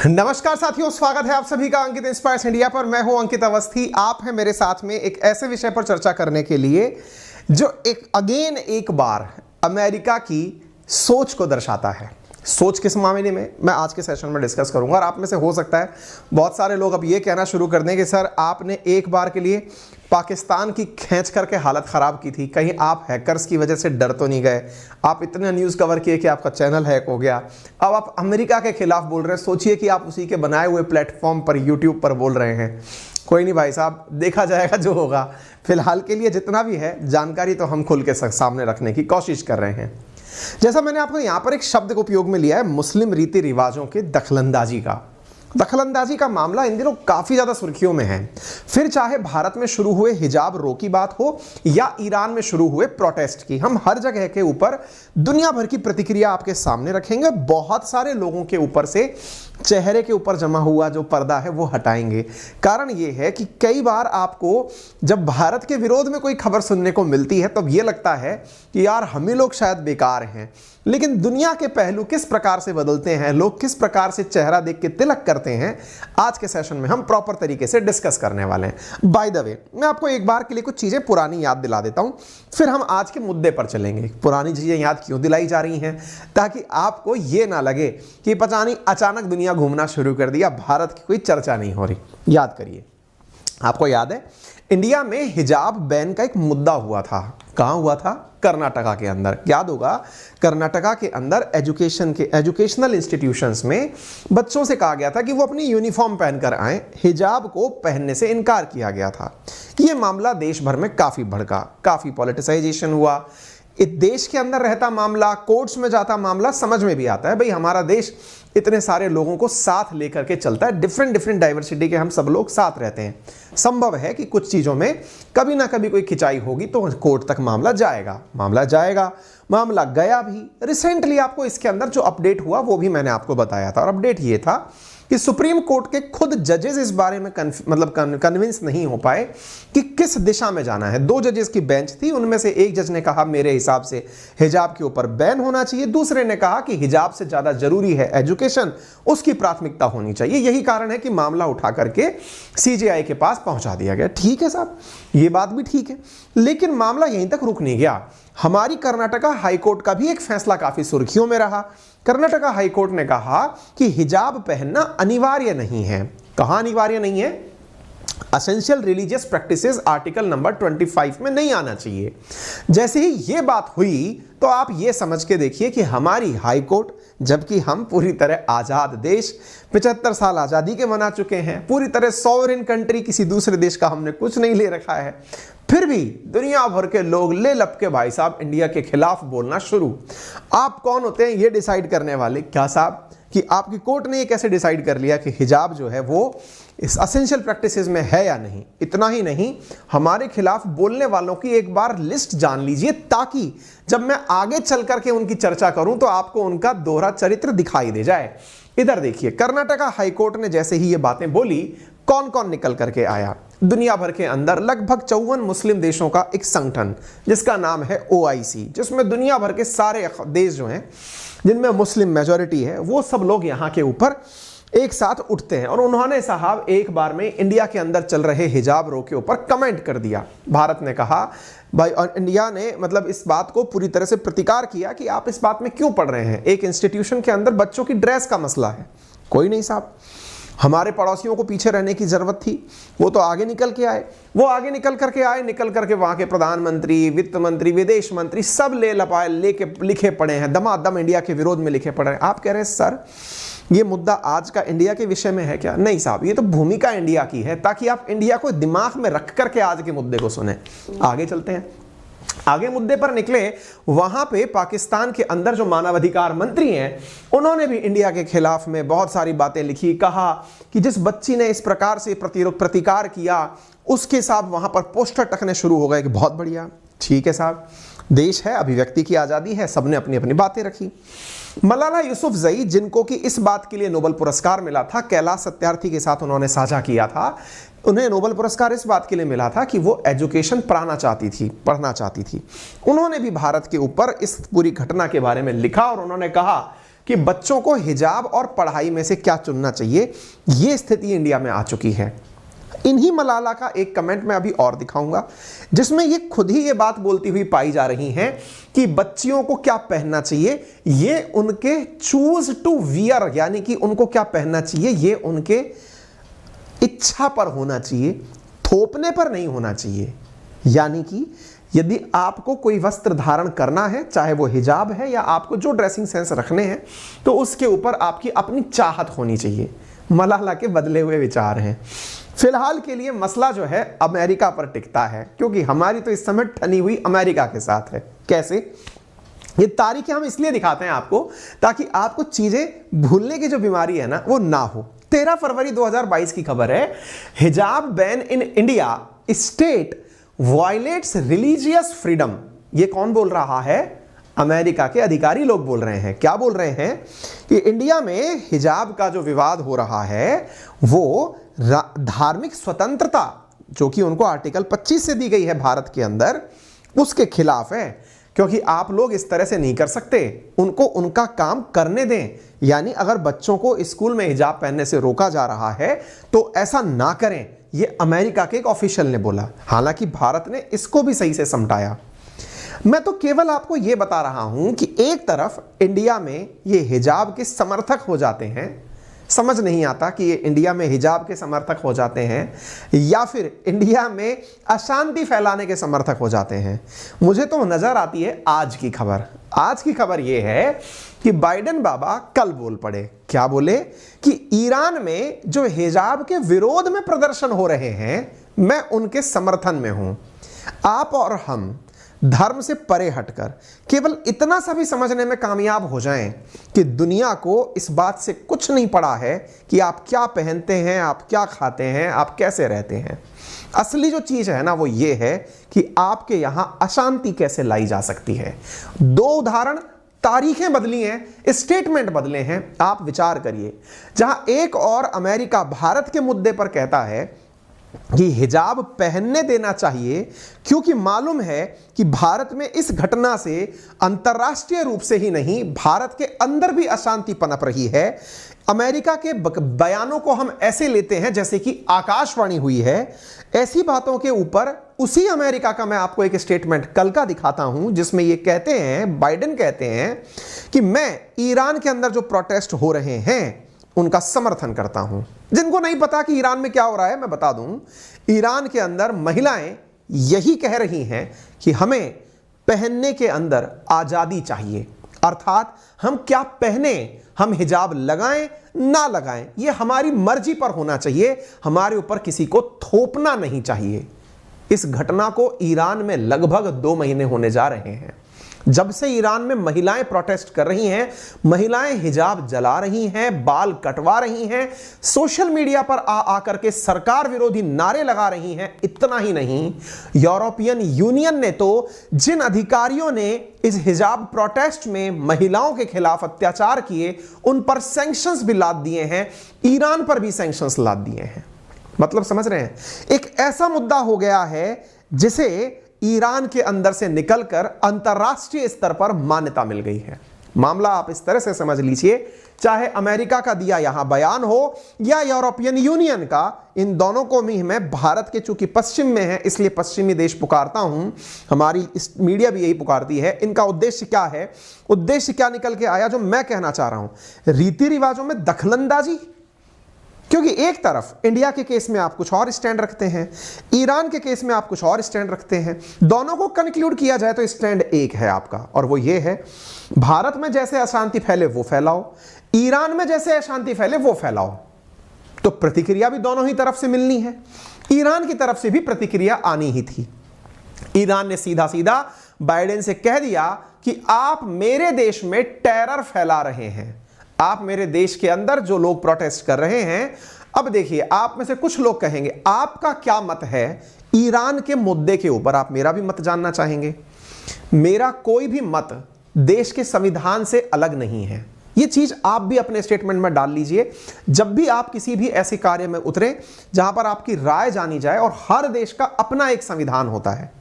नमस्कार साथियों, स्वागत है आप सभी का अंकित इंस्पायर्स इंडिया पर। मैं हूं अंकित अवस्थी। आप हैं मेरे साथ में एक ऐसे विषय पर चर्चा करने के लिए जो एक बार अमेरिका की सोच को दर्शाता है। सोच किस मामले में मैं आज के सेशन में डिस्कस करूंगा। और आप में से हो सकता है बहुत सारे लोग अब ये कहना शुरू कर दें कि सर आपने एक बार के लिए पाकिस्तान की खींच करके हालत ख़राब की थी, कहीं आप हैकर्स की वजह से डर तो नहीं गए? आप इतने न्यूज़ कवर किए कि आपका चैनल हैक हो गया, अब आप अमेरिका के खिलाफ बोल रहे हैं। सोचिए कि आप उसी के बनाए हुए प्लेटफॉर्म पर यूट्यूब पर बोल रहे हैं। कोई नहीं भाई साहब, देखा जाएगा जो होगा। फिलहाल के लिए जितना भी है जानकारी तो हम खुल के सामने रखने की कोशिश कर रहे हैं। जैसा मैंने आपको यहां पर एक शब्द को उपयोग में लिया है, मुस्लिम रीति रिवाजों के दखलंदाजी का। दखलंदाजी का मामला इन दिनों काफी ज्यादा सुर्खियों में है। फिर चाहे भारत में शुरू हुए हिजाब रो की बात हो या ईरान में शुरू हुए प्रोटेस्ट की, हम हर जगह के ऊपर दुनिया भर की प्रतिक्रिया आपके सामने रखेंगे। बहुत सारे लोगों के ऊपर से चेहरे के ऊपर जमा हुआ जो पर्दा है वो हटाएंगे। कारण ये है कि कई बार आपको जब भारत के विरोध में कोई खबर सुनने को मिलती है तब ये लगता है कि यार हम ही लोग शायद बेकार हैं, लेकिन दुनिया के पहलू किस प्रकार से बदलते हैं, लोग किस प्रकार से चेहरा देख के तिलक करते हैं, आज के सेशन में हम प्रॉपर तरीके से डिस्कस करने वाले हैं। बाय द वे, मैं आपको एक बार के लिए कुछ चीजें पुरानी याद दिला देता हूं, फिर हम आज के मुद्दे पर चलेंगे। पुरानी चीजें याद क्यों दिलाई जा रही हैं? ताकि आपको यह ना लगे कि पता नहीं अचानक दुनिया घूमना शुरू कर दिया, भारत की कोई चर्चा नहीं हो रही। याद करिए, आपको याद है इंडिया में हिजाब बैन का एक मुद्दा हुआ था। कहां हुआ था? कर्नाटका के अंदर। याद होगा, कर्नाटका के अंदर एजुकेशनल इंस्टीट्यूशंस में बच्चों से कहा गया था कि वो अपनी यूनिफॉर्म पहनकर आए, हिजाब को पहनने से इनकार किया गया था। ये मामला देश भर में काफी भड़का, काफी पॉलिटिसाइजेशन हुआ। इस देश के अंदर रहता मामला, कोर्ट्स में जाता मामला, समझ में भी आता है भाई हमारा देश इतने सारे लोगों को साथ लेकर के चलता है, डिफरेंट डाइवर्सिटी के हम सब लोग साथ रहते हैं। संभव है कि कुछ चीजों में कभी ना कभी कोई खिंचाई होगी तो कोर्ट तक मामला जाएगा। मामला गया भी। रिसेंटली आपको इसके अंदर जो अपडेट हुआ वो भी मैंने आपको बताया था, और अपडेट ये था कि सुप्रीम कोर्ट के खुद जजेस इस बारे में कन्विंस नहीं हो पाए कि किस दिशा में जाना है। दो जजेस की बेंच थी, उनमें से एक जज ने कहा मेरे हिसाब से हिजाब के ऊपर बैन होना चाहिए, दूसरे ने कहा कि हिजाब से ज्यादा जरूरी है एजुकेशन, उसकी प्राथमिकता होनी चाहिए। यही कारण है कि मामला उठा करके सीजेआई के पास पहुंचा दिया गया। ठीक है साहब, ये बात भी ठीक है, लेकिन मामला यहीं तक रुक नहीं गया। हमारी कर्नाटका हाईकोर्ट का भी एक फैसला काफी सुर्खियों में रहा। कर्नाटका हाईकोर्ट ने कहा कि हिजाब पहनना अनिवार्य नहीं है। कहां अनिवार्य नहीं है? Essential religious practices article number 25 में नहीं आना चाहिए। जैसे ही ये बात हुई तो आप ये समझ के देखिए कि हमारी हाई कोर्ट, जबकि हम पूरी तरह आजाद देश, 75 साल आजादी के मना चुके हैं, पूरी तरह सॉवरेन कंट्री, किसी दूसरे देश का हमने कुछ नहीं ले रखा है, फिर भी दुनिया भर के लोग ले लप के भाई साहब इंडिया के खिलाफ बोलना शुरू। आप कौन होते हैं ये डिसाइड करने वाले? क्या साहब कि आपकी कोर्ट ने ये कैसे डिसाइड कर लिया कि हिजाब जो है वो इस एसेंशियल प्रैक्टिसेस में है या नहीं? इतना ही नहीं, हमारे खिलाफ बोलने वालों की एक बार लिस्ट जान लीजिए, ताकि जब मैं आगे चल करके उनकी चर्चा करूं तो आपको उनका दोहरा चरित्र दिखाई दे जाए। इधर देखिए, कर्नाटका हाईकोर्ट ने जैसे ही ये बातें बोली, कौन कौन निकल करके आया? दुनिया भर के अंदर लगभग 54 मुस्लिम देशों का एक संगठन जिसका नाम है OIC, जिसमें दुनिया भर के सारे देश जो हैं जिनमें मुस्लिम मेजॉरिटी है, वो सब लोग यहाँ के ऊपर एक साथ उठते हैं। और उन्होंने साहब एक बार में इंडिया के अंदर चल रहे हिजाब रो के ऊपर कमेंट कर दिया। भारत ने कहा भाई, और इंडिया ने इस बात को पूरी तरह से प्रतिकार किया कि आप इस बात में क्यों पढ़ रहे हैं? एक इंस्टीट्यूशन के अंदर बच्चों की ड्रेस का मसला है। कोई नहीं साहब, हमारे पड़ोसियों को पीछे रहने की जरूरत थी, वो तो आगे निकल के आए। वो आगे निकल करके वहां के प्रधानमंत्री, वित्त मंत्री, विदेश मंत्री सब लेके लिखे पड़े हैं, दमादम इंडिया के विरोध में लिखे पड़े हैं। आप कह रहे हैं सर ये मुद्दा आज का इंडिया के विषय में है क्या? नहीं साहब, ये तो भूमिका इंडिया की है, ताकि आप इंडिया को दिमाग में रख करके आज के मुद्दे को सुने। आगे चलते हैं, आगे मुद्दे पर निकले। वहां पे पाकिस्तान के अंदर जो मानवाधिकार मंत्री हैं, उन्होंने भी इंडिया के खिलाफ में बहुत सारी बातें लिखी। कहा कि जिस बच्ची ने इस प्रकार से प्रतिकार किया उसके साथ वहां पर पोस्टर टकने शुरू हो गए कि बहुत बढ़िया। ठीक है साहब, देश है, अभिव्यक्ति की आजादी है, सबने अपनी अपनी बातें रखी। मलाला यूसुफजई, जिनको कि इस बात के लिए नोबेल पुरस्कार मिला था, कैलाश सत्यार्थी के साथ उन्होंने साझा किया था, उन्हें नोबेल पुरस्कार इस बात के लिए मिला था कि वो एजुकेशन पढ़ना चाहती थी। उन्होंने भी भारत के ऊपर इस पूरी घटना के बारे में लिखा और उन्होंने कहा कि बच्चों को हिजाब और पढ़ाई में से क्या चुनना चाहिए, यह स्थिति इंडिया में आ चुकी है। इन्हीं मलाला का एक कमेंट मैं अभी और दिखाऊंगा जिसमें ये खुद ही ये बात बोलती हुई पाई जा रही हैं कि बच्चियों को क्या पहनना चाहिए ये उनके चूज टू वियर, यानी कि उनको क्या पहनना चाहिए ये उनके इच्छा पर होना चाहिए, थोपने पर नहीं होना चाहिए। यानी कि यदि आपको कोई वस्त्र धारण करना है, चाहे वो हिजाब है या आपको जो ड्रेसिंग सेंस रखने हैं, तो उसके ऊपर आपकी अपनी चाहत होनी चाहिए। मलाला के बदले हुए विचार हैं। फिलहाल के लिए मसला जो है अमेरिका पर टिकता है, क्योंकि हमारी तो इस समय ठनी हुई अमेरिका के साथ है। कैसे? ये तारीखें हम इसलिए दिखाते हैं आपको ताकि आपको चीजें भूलने की जो बीमारी है ना वो ना हो। 13 फरवरी 2022 की खबर है, हिजाब ban in India, state violets religious freedom. ये कौन बोल रहा है? अमेरिका के अधिकारी लोग बोल रहे हैं। क्या बोल रहे हैं? कि इंडिया में हिजाब का जो विवाद हो रहा है वो धार्मिक स्वतंत्रता जो कि उनको आर्टिकल 25 से दी गई है भारत के अंदर, उसके खिलाफ है। क्योंकि आप लोग इस तरह से नहीं कर सकते, उनको उनका काम करने दें। यानी अगर बच्चों को स्कूल में हिजाब पहनने से रोका जा रहा है तो ऐसा ना करें, ये अमेरिका के एक ऑफिशियल ने बोला। हालांकि भारत ने इसको भी सही से समझाया। मैं तो केवल आपको यह बता रहा हूं कि एक तरफ इंडिया में ये हिजाब के समर्थक हो जाते हैं, समझ नहीं आता कि ये इंडिया में हिजाब के समर्थक हो जाते हैं या फिर इंडिया में अशांति फैलाने के समर्थक हो जाते हैं। मुझे तो नजर आती है आज की खबर। आज की खबर यह है कि बाइडेन बाबा कल बोल पड़े। क्या बोले? कि ईरान में जो हिजाब के विरोध में प्रदर्शन हो रहे हैं, मैं उनके समर्थन में हूं। आप और हम धर्म से परे हटकर केवल इतना सा भी समझने में कामयाब हो जाएं कि दुनिया को इस बात से कुछ नहीं पड़ा है कि आप क्या पहनते हैं, आप क्या खाते हैं, आप कैसे रहते हैं। असली जो चीज है ना वो ये है कि आपके यहां अशांति कैसे लाई जा सकती है। 2 उदाहरण, तारीखें बदली हैं, स्टेटमेंट बदले हैं। आप विचार करिए, जहां एक और अमेरिका भारत के मुद्दे पर कहता है कि हिजाब पहनने देना चाहिए क्योंकि मालूम है कि भारत में इस घटना से अंतर्राष्ट्रीय रूप से ही नहीं भारत के अंदर भी अशांति पनप रही है। अमेरिका के बयानों को हम ऐसे लेते हैं जैसे कि आकाशवाणी हुई है। ऐसी बातों के ऊपर उसी अमेरिका का मैं आपको एक स्टेटमेंट कल का दिखाता हूं जिसमें ये कहते हैं, बाइडेन कहते हैं कि मैं ईरान के अंदर जो प्रोटेस्ट हो रहे हैं उनका समर्थन करता हूं। जिनको नहीं पता कि ईरान में क्या हो रहा है, मैं बता दूं, ईरान के अंदर महिलाएं यही कह रही हैं कि हमें पहनने के अंदर आजादी चाहिए, अर्थात हम क्या पहने, हम हिजाब लगाएं ना लगाएं, यह हमारी मर्जी पर होना चाहिए, हमारे ऊपर किसी को थोपना नहीं चाहिए। इस घटना को ईरान में लगभग 2 महीने होने जा रहे हैं जब से ईरान में महिलाएं प्रोटेस्ट कर रही हैं, महिलाएं हिजाब जला रही हैं, बाल कटवा रही हैं, सोशल मीडिया पर आकर के सरकार विरोधी नारे लगा रही हैं। इतना ही नहीं, यूरोपियन यूनियन ने तो जिन अधिकारियों ने इस हिजाब प्रोटेस्ट में महिलाओं के खिलाफ अत्याचार किए उन पर सैंक्शंस भी लाद दिए हैं, ईरान पर भी सैंक्शंस लाद दिए हैं। मतलब समझ रहे हैं, एक ऐसा मुद्दा हो गया है जिसे ईरान के अंदर से निकलकर अंतरराष्ट्रीय स्तर पर मान्यता मिल गई है। मामला आप इस तरह से समझ लीजिए, चाहे अमेरिका का दिया यहां बयान हो या यूरोपियन यूनियन का, इन दोनों को भी मैं भारत के चूंकि पश्चिम में है इसलिए पश्चिमी देश पुकारता हूं, हमारी इस मीडिया भी यही पुकारती है। इनका उद्देश्य क्या है, उद्देश्य क्या निकल के आया जो मैं कहना चाह रहा हूं, रीति रिवाजों में दखलंदाजी। क्योंकि एक तरफ इंडिया के केस में आप कुछ और स्टैंड रखते हैं, ईरान के केस में आप कुछ और स्टैंड रखते हैं, दोनों को कंक्लूड किया जाए तो स्टैंड एक है आपका, और वो ये है, भारत में जैसे अशांति फैले वो फैलाओ, ईरान में जैसे अशांति फैले वो फैलाओ। तो प्रतिक्रिया भी दोनों ही तरफ से मिलनी है। ईरान की तरफ से भी प्रतिक्रिया आनी ही थी। ईरान ने सीधा सीधा बाइडेन से कह दिया कि आप मेरे देश में टेरर फैला रहे हैं, आप मेरे देश के अंदर जो लोग प्रोटेस्ट कर रहे हैं। अब देखिए, आप में से कुछ लोग कहेंगे आपका क्या मत है ईरान के मुद्दे के ऊपर, आप मेरा भी मत जानना चाहेंगे। मेरा कोई भी मत देश के संविधान से अलग नहीं है। यह चीज आप भी अपने स्टेटमेंट में डाल लीजिए जब भी आप किसी भी ऐसे कार्य में उतरे जहां पर आपकी राय जानी जाए। और हर देश का अपना एक संविधान होता है।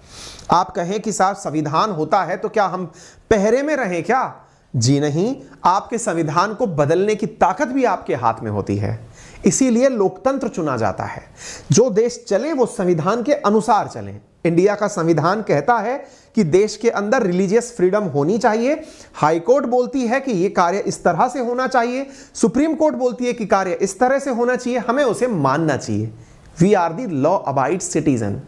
आप कहें कि साहब संविधान होता है तो क्या हम पहरे में रहें क्या? जी नहीं, आपके संविधान को बदलने की ताकत भी आपके हाथ में होती है। इसीलिए लोकतंत्र चुना जाता है। जो देश चले वो संविधान के अनुसार चलें। इंडिया का संविधान कहता है कि देश के अंदर रिलीजियस फ्रीडम होनी चाहिए। हाई कोर्ट बोलती है कि यह कार्य इस तरह से होना चाहिए, सुप्रीम कोर्ट बोलती है कि कार्य इस तरह से होना चाहिए, हमें उसे मानना चाहिए। We are the law abide citizen.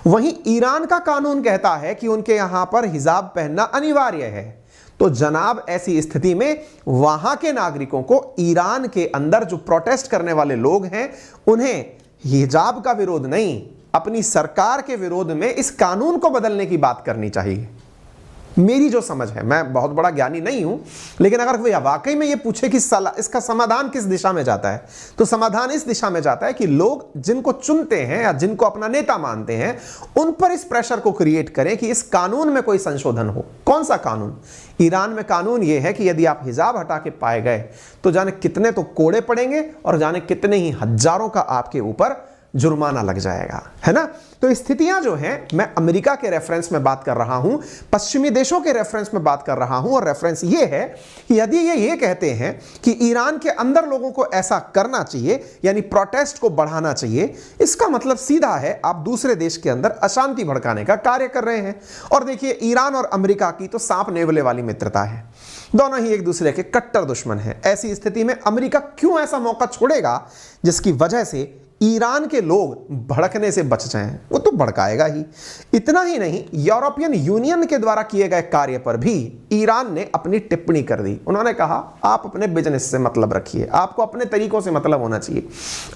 वहीं ईरान का कानून कहता है कि उनके यहां पर हिजाब पहनना अनिवार्य है। तो जनाब, ऐसी स्थिति में वहां के नागरिकों को ईरान के अंदर जो प्रोटेस्ट करने वाले लोग हैं उन्हें हिजाब का विरोध नहीं, अपनी सरकार के विरोध में इस कानून को बदलने की बात करनी चाहिए। मेरी जो समझ है, मैं बहुत बड़ा ज्ञानी नहीं हूं, लेकिन अगर कोई वाकई में ये पूछे कि इसका समाधान किस दिशा में जाता है, तो समाधान इस दिशा में जाता है कि लोग जिनको चुनते हैं या जिनको अपना नेता मानते हैं उन पर इस प्रेशर को क्रिएट करें कि इस कानून में कोई संशोधन हो। कौन सा कानून? ईरान में कानून यह है कि यदि आप हिजाब हटा के पाए गए तो जाने कितने तो कोड़े पड़ेंगे और जाने कितने ही हजारों का आपके ऊपर जुर्माना लग जाएगा, है ना। तो स्थितियां जो हैं, मैं अमेरिका के रेफरेंस में बात कर रहा हूं, पश्चिमी देशों के रेफरेंस में बात कर रहा हूं, और रेफरेंस ये है कि यदि ये कहते हैं कि ईरान के अंदर लोगों को ऐसा करना चाहिए, यानी प्रोटेस्ट को बढ़ाना चाहिए, इसका मतलब सीधा है आप दूसरे देश के अंदर अशांति भड़काने का कार्य कर रहे हैं। और देखिए, ईरान और अमेरिका की तो सांप नेवले वाली मित्रता है, दोनों ही एक दूसरे के कट्टर दुश्मन हैं। ऐसी स्थिति में अमेरिका क्यों ऐसा मौका छोड़ेगा जिसकी वजह से ईरान के लोग भड़कने से बच जाएं? वो तो भड़काएगा ही। इतना ही नहीं, यूरोपियन यूनियन के द्वारा किए गए कार्य पर भी ईरान ने अपनी टिप्पणी कर दी। उन्होंने कहा, आप अपने बिजनेस से मतलब रखिए, आपको अपने तरीकों से मतलब होना चाहिए।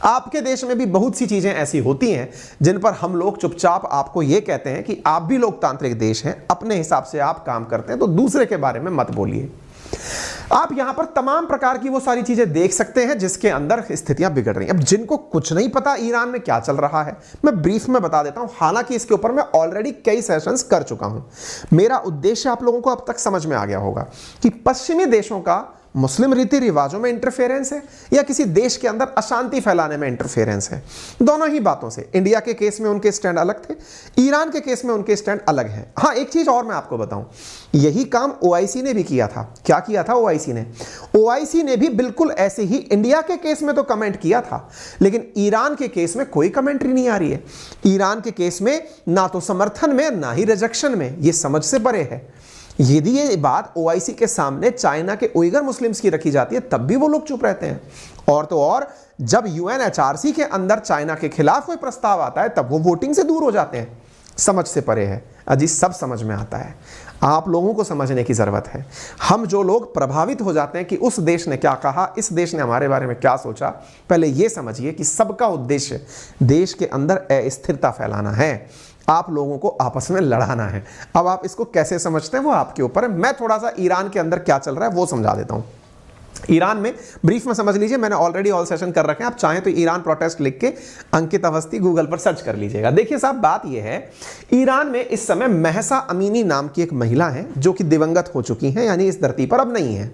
आपके देश में भी बहुत सी चीजें ऐसी होती हैं जिन पर हम लोग चुपचाप आपको यह कहते हैं कि आप भी लोकतांत्रिक देश हैं, अपने हिसाब से आप काम करते हैं, तो दूसरे के बारे में मत बोलिए। आप यहां पर तमाम प्रकार की वो सारी चीजें देख सकते हैं जिसके अंदर स्थितियां बिगड़ रही हैं। अब जिनको कुछ नहीं पता ईरान में क्या चल रहा है, मैं ब्रीफ में बता देता हूं। हालांकि इसके ऊपर मैं ऑलरेडी कई सेशंस कर चुका हूं। मेरा उद्देश्य आप लोगों को अब तक समझ में आ गया होगा कि पश्चिमी देशों का मुस्लिम रीति रिवाजों में इंटरफेरेंस है या किसी देश के अंदर अशांति फैलाने में इंटरफेरेंस है। दोनों ही बातों से इंडिया के केस में उनके स्टैंड अलग थे, ईरान के केस में उनके स्टैंड अलग हैं। हाँ, एक चीज और मैं आपको बताऊं, यही काम ओआईसी ने भी किया था। क्या किया था ओआईसी ने भी बिल्कुल ऐसे ही इंडिया के केस में तो कमेंट किया था, लेकिन ईरान के केस में कोई कमेंट्री नहीं आ रही है। ईरान के केस में ना तो समर्थन में ना ही रिजेक्शन में, ये समझ से परे है। यदि ये बात ओआईसी के सामने चाइना के उइगर मुस्लिम्स की रखी जाती है तब भी वो लोग चुप रहते हैं, और तो और जब यूएनएचआरसी के अंदर चाइना के खिलाफ कोई प्रस्ताव आता है तब वो वोटिंग से दूर हो जाते हैं। समझ से परे है। अजी, सब समझ में आता है, आप लोगों को समझने की जरूरत है। हम जो लोग प्रभावित हो जाते हैं कि उस देश ने क्या कहा, इस देश ने हमारे बारे में क्या सोचा, पहले ये समझिए कि सबका उद्देश्य देश के अंदर अस्थिरता फैलाना है, आप लोगों को आपस में लड़ाना है। अब आप इसको कैसे समझते हैं वो आपके ऊपर है। मैं थोड़ा सा ईरान के अंदर क्या चल रहा है वो समझा देता हूं। ईरान में ब्रीफ में समझ लीजिए, मैंने ऑलरेडी ऑल सेशन कर रखे हैं, आप चाहें तो ईरान प्रोटेस्ट लिख के अंकित अवस्थी गूगल पर सर्च कर लीजिएगा। देखिए साहब, बात यह है, ईरान में इस समय महसा अमीनी नाम की एक महिला है जो कि दिवंगत हो चुकी हैं, यानी इस धरती पर अब नहीं है।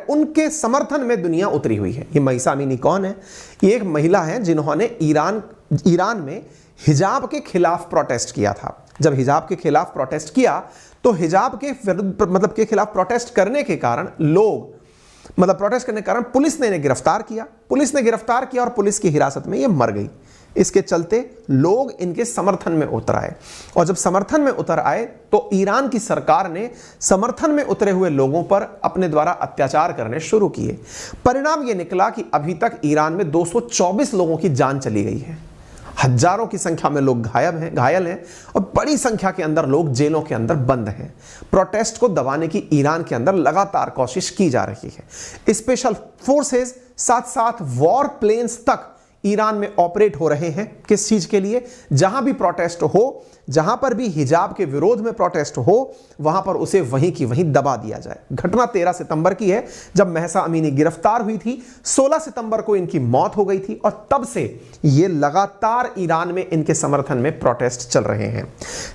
उनके समर्थन में दुनिया उतरी हुई है। ये महसा अमीनी कौन है? ये एक महिला है जिन्होंने ईरान में हिजाब के खिलाफ प्रोटेस्ट किया था। जब हिजाब के खिलाफ प्रोटेस्ट किया तो हिजाब के विरुद्ध के खिलाफ प्रोटेस्ट करने के कारण प्रोटेस्ट करने के कारण पुलिस ने इन्हें गिरफ्तार किया और पुलिस की हिरासत में ये मर गई। इसके चलते लोग इनके समर्थन में उतर आए, और जब समर्थन में उतर आए तो ईरान की सरकार ने समर्थन में उतरे हुए लोगों पर अपने द्वारा अत्याचार करने शुरू किए। परिणाम ये निकला कि अभी तक ईरान में 224 लोगों की जान चली गई है, हजारों की संख्या में लोग घायल हैं और बड़ी संख्या के अंदर लोग जेलों के अंदर बंद हैं। प्रोटेस्ट को दबाने की ईरान के अंदर लगातार कोशिश की जा रही है। स्पेशल फोर्सेस साथ साथ वॉर प्लेन्स तक ईरान में ऑपरेट हो रहे हैं। किस चीज के लिए? जहां भी प्रोटेस्ट हो, जहां पर भी हिजाब के विरोध में प्रोटेस्ट हो, वहां पर उसे वहीं की वहीं दबा दिया जाए। घटना 13 सितंबर की है जब महसा अमीनी गिरफ्तार हुई थी। 16 सितंबर को इनकी मौत हो गई थी और तब से ये लगातार ईरान में इनके समर्थन में प्रोटेस्ट चल रहे हैं।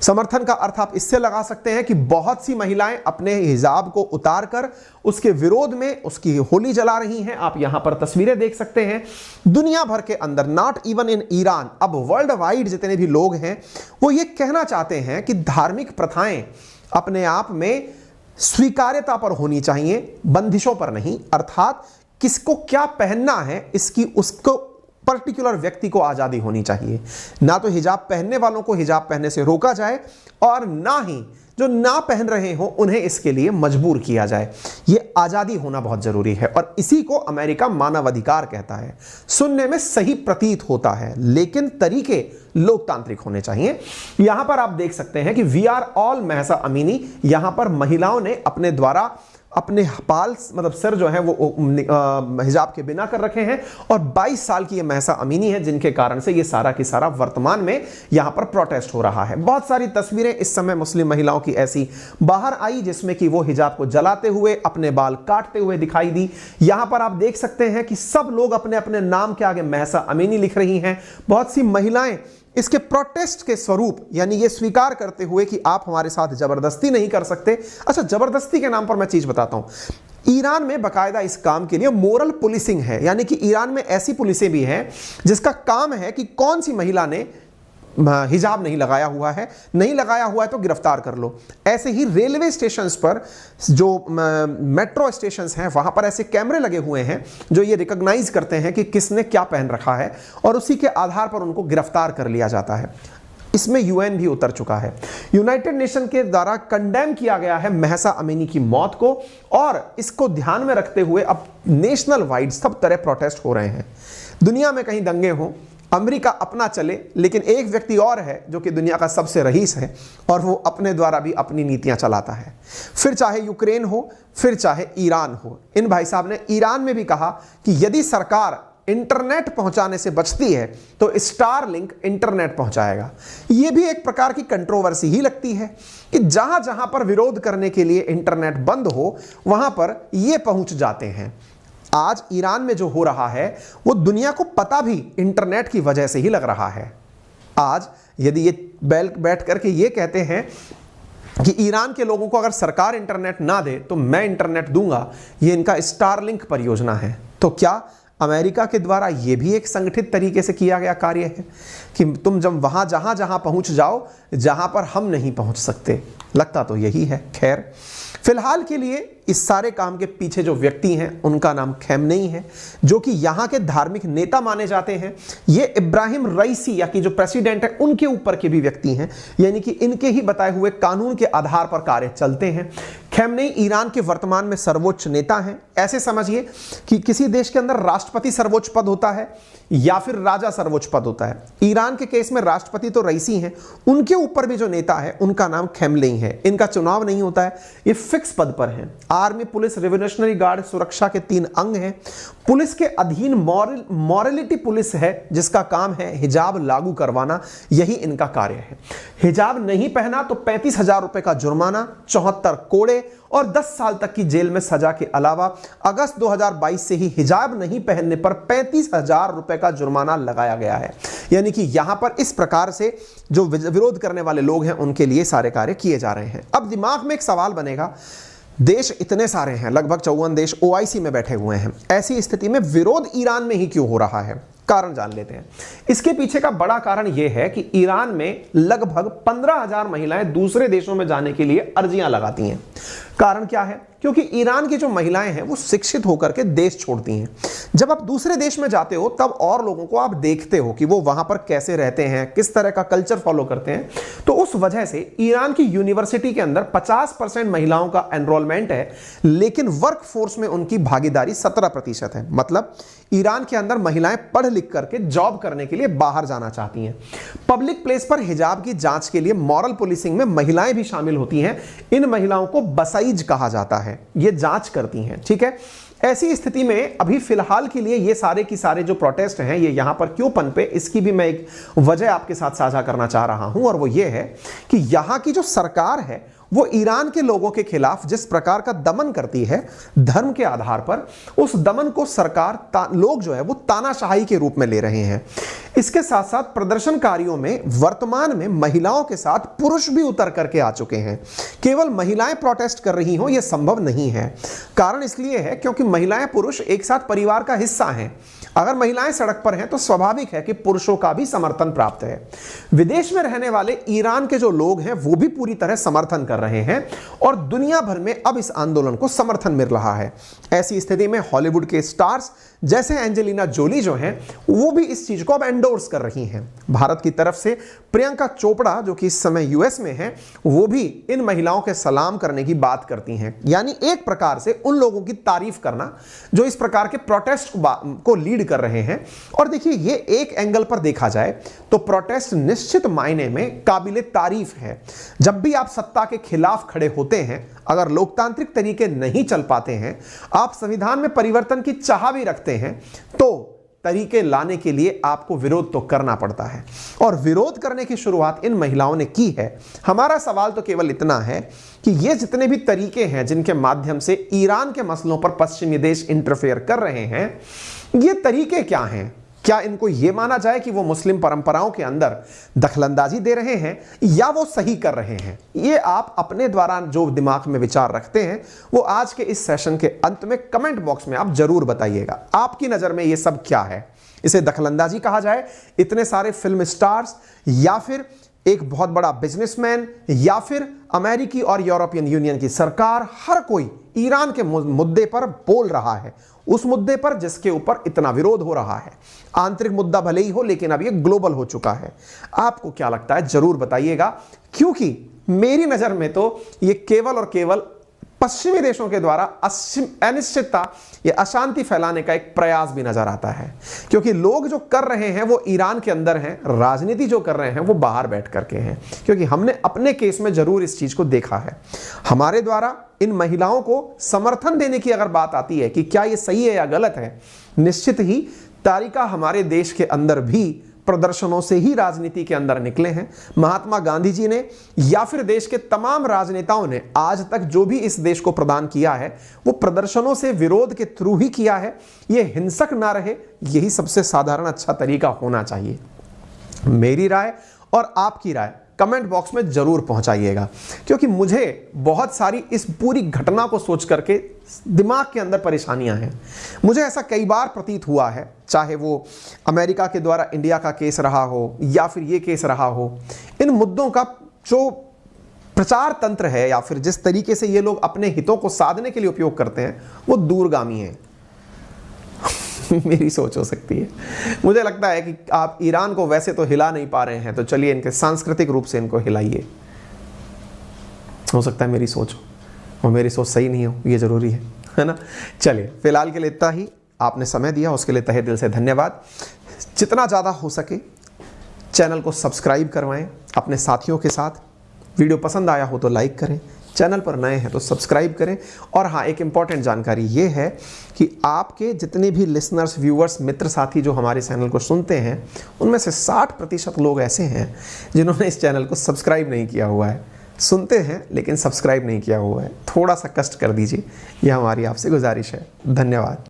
समर्थन का अर्थ आप इससे लगा सकते हैं कि बहुत सी महिलाएं अपने हिजाब को उतार कर उसके विरोध में उसकी होली जला रही हैं। आप यहां पर तस्वीरें देख सकते हैं। दुनिया भर के अंदर, नॉट इवन इन ईरान, अब वर्ल्ड वाइड जितने भी लोग हैं वो ये कहना चाहते हैं कि धार्मिक प्रथाएं अपने आप में स्वीकार्यता पर होनी चाहिए, बंदिशों पर नहीं। अर्थात किसको क्या पहनना है इसकी उसको पर्टिकुलर व्यक्ति को आजादी होनी चाहिए। ना तो हिजाब पहनने वालों को हिजाब पहनने से रोका जाए और ना ही जो ना पहन रहे हो उन्हें इसके लिए मजबूर किया जाए। यह आजादी होना बहुत जरूरी है और इसी को अमेरिका मानवाधिकार कहता है। सुनने में सही प्रतीत होता है लेकिन तरीके लोकतांत्रिक होने चाहिए। यहां पर आप देख सकते हैं कि we are all Mahsa Amini, यहां पर महिलाओं ने अपने द्वारा अपने बाल मतलब सिर जो है वो हिजाब के बिना कर रखे हैं और 22 साल की ये महसा अमीनी है जिनके कारण से ये सारा की सारा वर्तमान में यहां पर प्रोटेस्ट हो रहा है। बहुत सारी तस्वीरें इस समय मुस्लिम महिलाओं की ऐसी बाहर आई जिसमें कि वो हिजाब को जलाते हुए अपने बाल काटते हुए दिखाई दी। यहां पर आप देख सकते हैं कि सब लोग अपने अपने नाम के आगे महसा अमीनी लिख रही हैं। बहुत सी महिलाएं इसके प्रोटेस्ट के स्वरूप यानी ये स्वीकार करते हुए कि आप हमारे साथ जबरदस्ती नहीं कर सकते। अच्छा, जबरदस्ती के नाम पर मैं चीज बताता हूं। ईरान में बाकायदा इस काम के लिए मोरल पुलिसिंग है, यानी कि ईरान में ऐसी पुलिसें भी हैं जिसका काम है कि कौन सी महिला ने हिजाब नहीं लगाया हुआ है, नहीं लगाया हुआ है तो गिरफ्तार कर लो। ऐसे ही रेलवे स्टेशंस पर जो मेट्रो स्टेशंस हैं वहां पर ऐसे कैमरे लगे हुए हैं जो ये रिकॉग्नाइज करते हैं कि किसने क्या पहन रखा है और उसी के आधार पर उनको गिरफ्तार कर लिया जाता है। इसमें यूएन भी उतर चुका है। यूनाइटेड नेशन के द्वारा कंडेम किया गया है महसा अमीनी की मौत को और इसको ध्यान में रखते हुए अब नेशनल वाइड सब तरह प्रोटेस्ट हो रहे हैं। दुनिया में कहीं दंगे हों, अमेरिका अपना चले, लेकिन एक व्यक्ति और है जो कि दुनिया का सबसे रईस है और वो अपने द्वारा भी अपनी नीतियां चलाता है। फिर चाहे यूक्रेन हो, फिर चाहे ईरान हो। इन भाई साहब ने ईरान में भी कहा कि यदि सरकार इंटरनेट पहुंचाने से बचती है तो स्टारलिंक इंटरनेट पहुंचाएगा। यह भी एक प्रकार की कंट्रोवर्सी ही लगती है कि जहां जहां पर विरोध करने के लिए इंटरनेट बंद हो वहां पर ये पहुंच जाते हैं। आज ईरान में जो हो रहा है वो दुनिया को पता भी इंटरनेट की वजह से ही लग रहा है। आज यदि ये बैठ करके ये कहते हैं कि ईरान के लोगों को अगर सरकार इंटरनेट ना दे तो मैं इंटरनेट दूंगा, ये इनका स्टारलिंक परियोजना है, तो क्या अमेरिका के द्वारा यह भी एक संगठित तरीके से किया गया कार्य है कि तुम जब वहां जहां पहुंच जाओ जहां पर हम नहीं पहुंच सकते? लगता तो यही है। खैर, फिलहाल के लिए इस सारे काम के पीछे जो व्यक्ति हैं उनका नाम खमेनी है, जो कि यहाँ के धार्मिक नेता माने जाते हैं। ये इब्राहिम रईसी या कि जो प्रेसिडेंट है उनके ऊपर के भी व्यक्ति हैं, यानी कि इनके ही बताए हुए कानून के आधार पर कार्य चलते हैं। खमेनी ईरान के वर्तमान में सर्वोच्च नेता हैं। ऐसे समझिए कि किसी देश के अंदर राष्ट्रपति सर्वोच्च पद होता है या फिर राजा सर्वोच्च पद होता है। ईरान के केस में राष्ट्रपति तो रईसी हैं, उनके ऊपर भी जो नेता है उनका नाम खमेनी है। इनका चुनाव नहीं होता है, ये फिक्स पद पर हैं। आर्मी, पुलिस, रिवोल्यूशनरी गार्ड, सुरक्षा के 3 अंग हैं। पुलिस के अधीन मॉरलिटी पुलिस है जिसका काम है हिजाब लागू करवाना, यही इनका कार्य है। हिजाब नहीं पहना तो 35,000 रुपए का जुर्माना, 74 कोड़े और 10 साल तक की जेल में सजा के अलावा अगस्त 2022 से ही हिजाब नहीं पहनने पर 35,000 रुपए का जुर्माना लगाया गया है। यानी कि यहां पर इस प्रकार से जो विरोध करने वाले लोग हैं उनके लिए सारे कार्य किए जा रहे हैं। अब दिमाग में एक सवाल बनेगा, देश इतने सारे हैं, लगभग 54 देश OIC में बैठे हुए हैं, ऐसी स्थिति में विरोध ईरान में ही क्यों हो रहा है? कारण जान लेते हैं। इसके पीछे का बड़ा कारण यह है कि ईरान में लगभग 15,000 महिलाएं दूसरे देशों में जाने के लिए अर्जियां लगाती हैं। कारण क्या है? क्योंकि ईरान की जो महिलाएं हैं वो शिक्षित होकर के देश छोड़ती हैं। जब आप दूसरे देश में जाते हो तब और लोगों को आप देखते हो कि वो वहां पर कैसे रहते हैं, किस तरह का कल्चर फॉलो करते हैं। तो उस वजह से ईरान की यूनिवर्सिटी के अंदर 50% महिलाओं का एनरोलमेंट है, लेकिन वर्क फोर्स में उनकी भागीदारी 17% है। मतलब ईरान के अंदर महिलाएं पढ़ लिख करके जॉब करने के लिए बाहर जाना चाहती हैं। पब्लिक प्लेस पर हिजाब की जांच के लिए मॉरल पुलिसिंग में महिलाएं भी शामिल होती हैं। इन महिलाओं को बसाइज कहा जाता है, ये जांच करती हैं। ठीक है, ऐसी स्थिति में अभी फिलहाल के लिए ये सारे की सारे जो प्रोटेस्ट हैं ये यहां पर क्यों पनपे, इसकी भी मैं एक वजह आपके साथ साझा करना चाह रहा हूं, और वो ये है कि यहां की जो सरकार है वो ईरान के लोगों के खिलाफ जिस प्रकार का दमन करती है धर्म के आधार पर, उस दमन को सरकार लोग जो है वो तानाशाही के रूप में ले रहे हैं। इसके साथ साथ प्रदर्शनकारियों में वर्तमान में महिलाओं के साथ पुरुष भी उतर करके आ चुके हैं। केवल महिलाएं प्रोटेस्ट कर रही हों यह संभव नहीं है। कारण इसलिए है क्योंकि महिलाएं पुरुष एक साथ परिवार का हिस्सा हैं। अगर महिलाएं सड़क पर हैं तो स्वाभाविक है कि पुरुषों का भी समर्थन प्राप्त है। विदेश में रहने वाले ईरान के जो लोग हैं वो भी पूरी तरह समर्थन कर रहे हैं और दुनिया भर में अब इस आंदोलन को समर्थन मिल रहा है। ऐसी स्थिति में हॉलीवुड के स्टार्स जैसे एंजेलिना जोली जो हैं वो भी इस चीज को अब एंडोर्स कर रही हैं। भारत की तरफ से प्रियंका चोपड़ा जो कि इस समय यूएस में है वो भी इन महिलाओं के सलाम करने की बात करती हैं, यानी एक प्रकार से उन लोगों की तारीफ करना जो इस प्रकार के प्रोटेस्ट को लीड कर रहे हैं। और देखिए ये एक एंगल पर देखा जाए तो प्रोटेस्ट निश्चित मायने में काबिले तारीफ है। जब भी आप सत्ता के खिलाफ खड़े होते हैं, अगर लोकतांत्रिक तरीके नहीं चल पाते हैं, आप संविधान में परिवर्तन की चाह भी रखते हैं, तो तरीके लाने के लिए आपको विरोध तो करना पड़ता है और विरोध करने की शुरुआत इन महिलाओं ने की है। हमारा सवाल तो केवल इतना है कि ये जितने भी तरीके हैं जिनके माध्यम से ईरान के मसलों पर पश्चिमी देश इंटरफेयर कर रहे हैं, ये तरीके क्या हैं? क्या इनको यह माना जाए कि वो मुस्लिम परंपराओं के अंदर दखलंदाजी दे रहे हैं या वो सही कर रहे हैं? ये आप अपने द्वारा जो दिमाग में विचार रखते हैं वो आज के इस सेशन के अंत में कमेंट बॉक्स में आप जरूर बताइएगा। आपकी नजर में ये सब क्या है? इसे दखलंदाजी कहा जाए, इतने सारे फिल्म स्टार्स, या फिर एक बहुत बड़ा बिजनेसमैन, या फिर अमेरिकी और यूरोपियन यूनियन की सरकार? हर कोई ईरान के मुद्दे पर बोल रहा है, उस मुद्दे पर जिसके ऊपर इतना विरोध हो रहा है। आंतरिक मुद्दा भले ही हो लेकिन अब ये ग्लोबल हो चुका है। आपको क्या लगता है जरूर बताइएगा, क्योंकि मेरी नजर में तो ये केवल और केवल पश्चिमी देशों के द्वारा अनिश्चितता या अशांति फैलाने का एक प्रयास भी नजर आता है, क्योंकि लोग जो कर रहे हैं वो ईरान के अंदर हैं, राजनीति जो कर रहे हैं वो बाहर बैठ करके हैं। क्योंकि हमने अपने केस में जरूर इस चीज को देखा है। हमारे द्वारा इन महिलाओं को समर्थन देने की अगर बात आती है कि क्या ये सही है या गलत है, निश्चित ही तारिका हमारे देश के अंदर भी प्रदर्शनों से ही राजनीति के अंदर निकले हैं। महात्मा गांधी जी ने या फिर देश के तमाम राजनेताओं ने आज तक जो भी इस देश को प्रदान किया है वो प्रदर्शनों से, विरोध के थ्रू ही किया है। ये हिंसक ना रहे, यही सबसे साधारण अच्छा तरीका होना चाहिए। मेरी राय और आपकी राय कमेंट बॉक्स में जरूर पहुंचाइएगा, क्योंकि मुझे बहुत सारी इस पूरी घटना को सोच करके दिमाग के अंदर परेशानियां हैं। मुझे ऐसा कई बार प्रतीत हुआ है, चाहे वो अमेरिका के द्वारा इंडिया का केस रहा हो या फिर ये केस रहा हो, इन मुद्दों का जो प्रचार तंत्र है या फिर जिस तरीके से ये लोग अपने हितों को साधने के लिए उपयोग करते हैं वो दूरगामी है। मेरी सोच हो सकती है। मुझे लगता है कि आप ईरान को वैसे तो हिला नहीं पा रहे हैं, तो चलिए इनके सांस्कृतिक रूप से इनको हिलाइए। हो सकता है मेरी सोच हो और मेरी सोच सही नहीं हो, ये जरूरी है ना। चलिए फिलहाल के लिए इतना ही। आपने समय दिया उसके लिए तहे दिल से धन्यवाद। जितना ज़्यादा हो सके चैनल को सब्सक्राइब करवाएं अपने साथियों के साथ। वीडियो पसंद आया हो तो लाइक करें, चैनल पर नए हैं तो सब्सक्राइब करें। और हाँ, एक इम्पॉर्टेंट जानकारी ये है कि आपके जितने भी लिसनर्स, व्यूअर्स, मित्र, साथी जो हमारे चैनल को सुनते हैं, उनमें से 60% लोग ऐसे हैं जिन्होंने इस चैनल को सब्सक्राइब नहीं किया हुआ है। सुनते हैं लेकिन सब्सक्राइब नहीं किया हुआ है। थोड़ा सा कष्ट कर दीजिए, यह हमारी आपसे गुजारिश है। धन्यवाद।